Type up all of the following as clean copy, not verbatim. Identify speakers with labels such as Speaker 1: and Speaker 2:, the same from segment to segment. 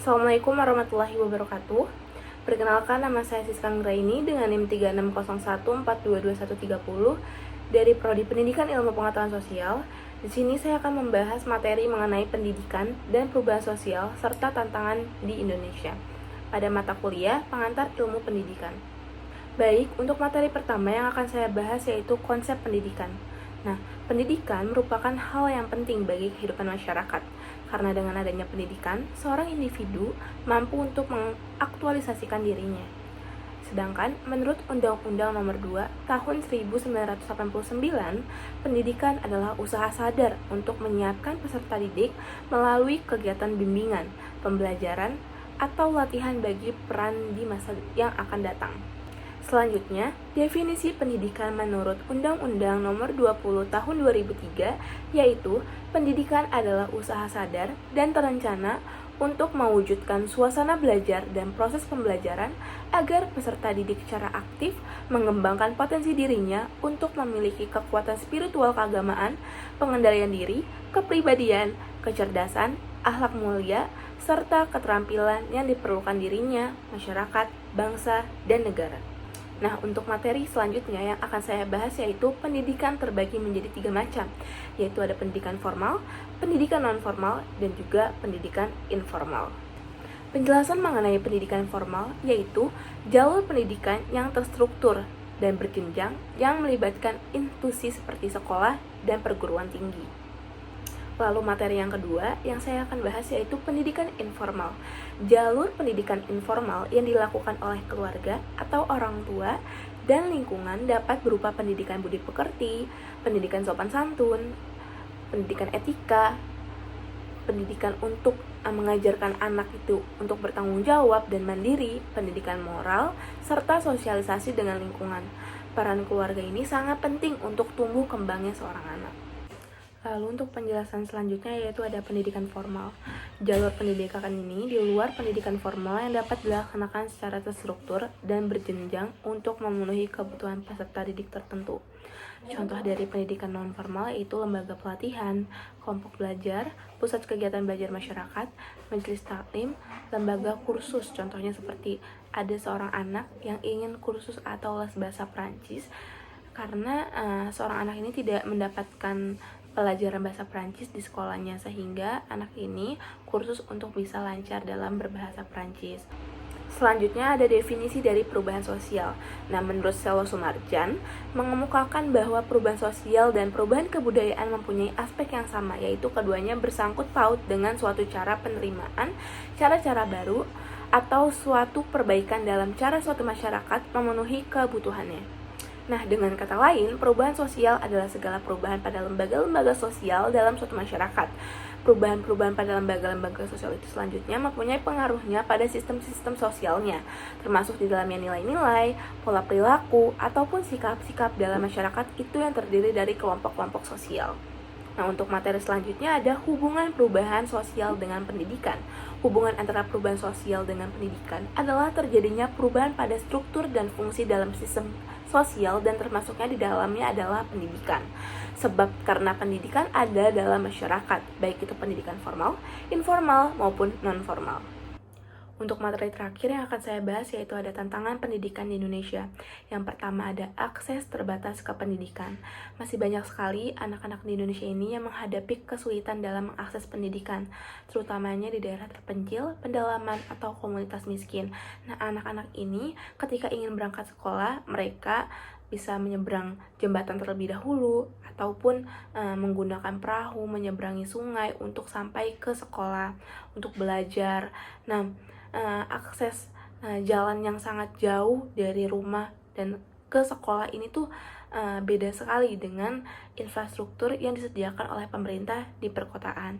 Speaker 1: Assalamualaikum warahmatullahi wabarakatuh. Perkenalkan, nama saya Siska Anggraini dengan NIM 3601422130 dari Prodi Pendidikan Ilmu Pengetahuan Sosial. Di sini saya akan membahas materi mengenai pendidikan dan perubahan sosial serta tantangan di Indonesia pada mata kuliah Pengantar Ilmu Pendidikan. Baik, untuk materi pertama yang akan saya bahas yaitu konsep pendidikan. Nah, pendidikan merupakan hal yang penting bagi kehidupan masyarakat, karena dengan adanya pendidikan, seorang individu mampu untuk mengaktualisasikan dirinya. Sedangkan menurut Undang-Undang Nomor 2 Tahun 1989, pendidikan adalah usaha sadar untuk menyiapkan peserta didik melalui kegiatan bimbingan, pembelajaran, atau latihan bagi peran di masa yang akan datang. Selanjutnya, definisi pendidikan menurut Undang-Undang Nomor 20 Tahun 2003 yaitu pendidikan adalah usaha sadar dan terencana untuk mewujudkan suasana belajar dan proses pembelajaran agar peserta didik secara aktif mengembangkan potensi dirinya untuk memiliki kekuatan spiritual keagamaan, pengendalian diri, kepribadian, kecerdasan, akhlak mulia, serta keterampilan yang diperlukan dirinya, masyarakat, bangsa, dan negara. Nah, untuk materi selanjutnya yang akan saya bahas yaitu pendidikan terbagi menjadi 3 macam, yaitu ada pendidikan formal, pendidikan non-formal, dan juga pendidikan informal. Penjelasan mengenai pendidikan formal yaitu jalur pendidikan yang terstruktur dan berjenjang yang melibatkan institusi seperti sekolah dan perguruan tinggi. Lalu materi yang kedua yang saya akan bahas yaitu pendidikan informal. Jalur pendidikan informal yang dilakukan oleh keluarga atau orang tua dan lingkungan dapat berupa pendidikan budi pekerti, pendidikan sopan santun, pendidikan etika, pendidikan untuk mengajarkan anak itu untuk bertanggung jawab dan mandiri, pendidikan moral, serta sosialisasi dengan lingkungan. Peran keluarga ini sangat penting untuk tumbuh kembangnya seorang anak. Lalu untuk penjelasan selanjutnya yaitu ada pendidikan formal. Jalur pendidikan ini di luar pendidikan formal yang dapat dilaksanakan secara terstruktur dan berjenjang untuk memenuhi kebutuhan peserta didik tertentu. Contoh dari pendidikan non-formal yaitu lembaga pelatihan, kelompok belajar, pusat kegiatan belajar masyarakat, majelis taklim, lembaga kursus. Contohnya seperti ada seorang anak yang ingin kursus atau les bahasa Prancis karena seorang anak ini tidak mendapatkan pelajaran bahasa Prancis di sekolahnya, sehingga anak ini kursus untuk bisa lancar dalam berbahasa Prancis. Selanjutnya ada definisi dari perubahan sosial. Nah, menurut Sello Sumarjan mengemukakan bahwa perubahan sosial dan perubahan kebudayaan mempunyai aspek yang sama, yaitu keduanya bersangkut paut dengan suatu cara penerimaan, cara-cara baru, atau suatu perbaikan dalam cara suatu masyarakat memenuhi kebutuhannya. Nah, dengan kata lain, perubahan sosial adalah segala perubahan pada lembaga-lembaga sosial dalam suatu masyarakat. Perubahan-perubahan pada lembaga-lembaga sosial itu selanjutnya mempunyai pengaruhnya pada sistem-sistem sosialnya, termasuk di dalamnya nilai-nilai, pola perilaku, ataupun sikap-sikap dalam masyarakat itu yang terdiri dari kelompok-kelompok sosial. Nah, untuk materi selanjutnya ada hubungan perubahan sosial dengan pendidikan. Hubungan antara perubahan sosial dengan pendidikan adalah terjadinya perubahan pada struktur dan fungsi dalam sistem sosial dan termasuknya di dalamnya adalah pendidikan. Sebab karena pendidikan ada dalam masyarakat, baik itu pendidikan formal, informal, maupun non-formal. Untuk materi terakhir yang akan saya bahas yaitu ada tantangan pendidikan di Indonesia. Yang pertama ada akses terbatas ke pendidikan. Masih banyak sekali anak-anak di Indonesia ini yang menghadapi kesulitan dalam mengakses pendidikan, terutamanya di daerah terpencil, pedalaman, atau komunitas miskin. Nah, anak-anak ini ketika ingin berangkat sekolah, mereka bisa menyeberang jembatan terlebih dahulu ataupun menggunakan perahu menyeberangi sungai untuk sampai ke sekolah untuk belajar. Nah, akses jalan yang sangat jauh dari rumah dan ke sekolah ini tuh beda sekali dengan infrastruktur yang disediakan oleh pemerintah di perkotaan.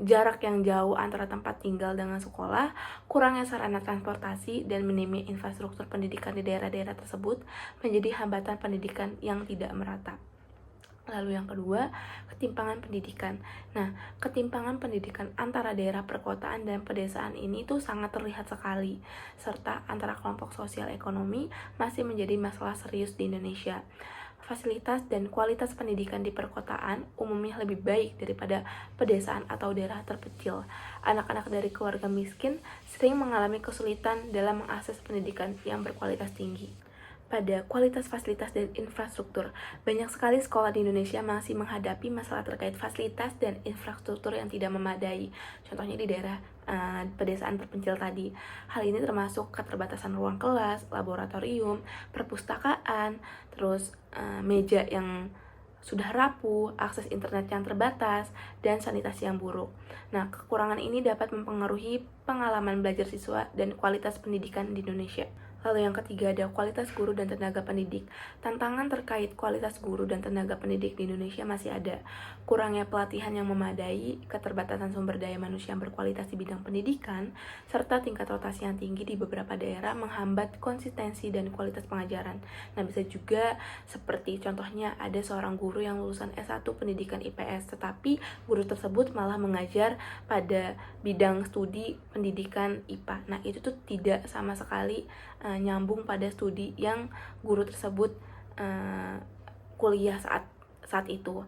Speaker 1: Jarak yang jauh antara tempat tinggal dengan sekolah, kurangnya sarana transportasi, dan minimnya infrastruktur pendidikan di daerah-daerah tersebut menjadi hambatan pendidikan yang tidak merata. Lalu yang kedua, ketimpangan pendidikan. Nah, ketimpangan pendidikan antara daerah perkotaan dan pedesaan ini tuh sangat terlihat sekali, serta antara kelompok sosial ekonomi masih menjadi masalah serius di Indonesia. fasilitas dan kualitas pendidikan di perkotaan umumnya lebih baik daripada pedesaan atau daerah terpencil. Anak-anak dari keluarga miskin sering mengalami kesulitan dalam mengakses pendidikan yang berkualitas tinggi. Pada kualitas fasilitas dan infrastruktur, banyak sekali sekolah di Indonesia masih menghadapi masalah terkait fasilitas dan infrastruktur yang tidak memadai. Contohnya di daerah pedesaan terpencil tadi. Hal ini termasuk keterbatasan ruang kelas, laboratorium, perpustakaan, terus meja yang sudah rapuh, akses internet yang terbatas, dan sanitasi yang buruk. Nah, kekurangan ini dapat mempengaruhi pengalaman belajar siswa dan kualitas pendidikan di Indonesia. Lalu yang ketiga ada kualitas guru dan tenaga pendidik. Tantangan terkait kualitas guru dan tenaga pendidik di Indonesia masih ada. Kurangnya pelatihan yang memadai, keterbatasan sumber daya manusia yang berkualitas di bidang pendidikan, serta tingkat rotasi yang tinggi di beberapa daerah menghambat konsistensi dan kualitas pengajaran. Nah, bisa juga seperti contohnya ada seorang guru yang lulusan S1 pendidikan IPS, tetapi guru tersebut malah mengajar pada bidang studi pendidikan IPA. Nah, itu tuh tidak sama sekali nyambung pada studi yang guru tersebut kuliah saat itu.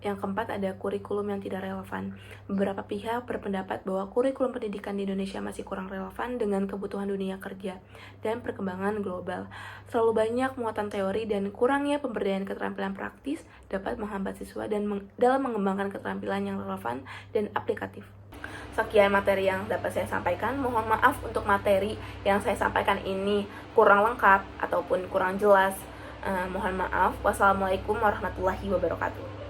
Speaker 1: Yang keempat ada kurikulum yang tidak relevan. Beberapa pihak berpendapat bahwa kurikulum pendidikan di Indonesia masih kurang relevan dengan kebutuhan dunia kerja dan perkembangan global. Terlalu banyak muatan teori dan kurangnya pemberdayaan keterampilan praktis dapat menghambat siswa dalam mengembangkan keterampilan yang relevan dan aplikatif. Sekian materi yang dapat saya sampaikan. Mohon maaf untuk materi yang saya sampaikan ini kurang lengkap ataupun kurang jelas. Mohon maaf. Wassalamualaikum warahmatullahi wabarakatuh.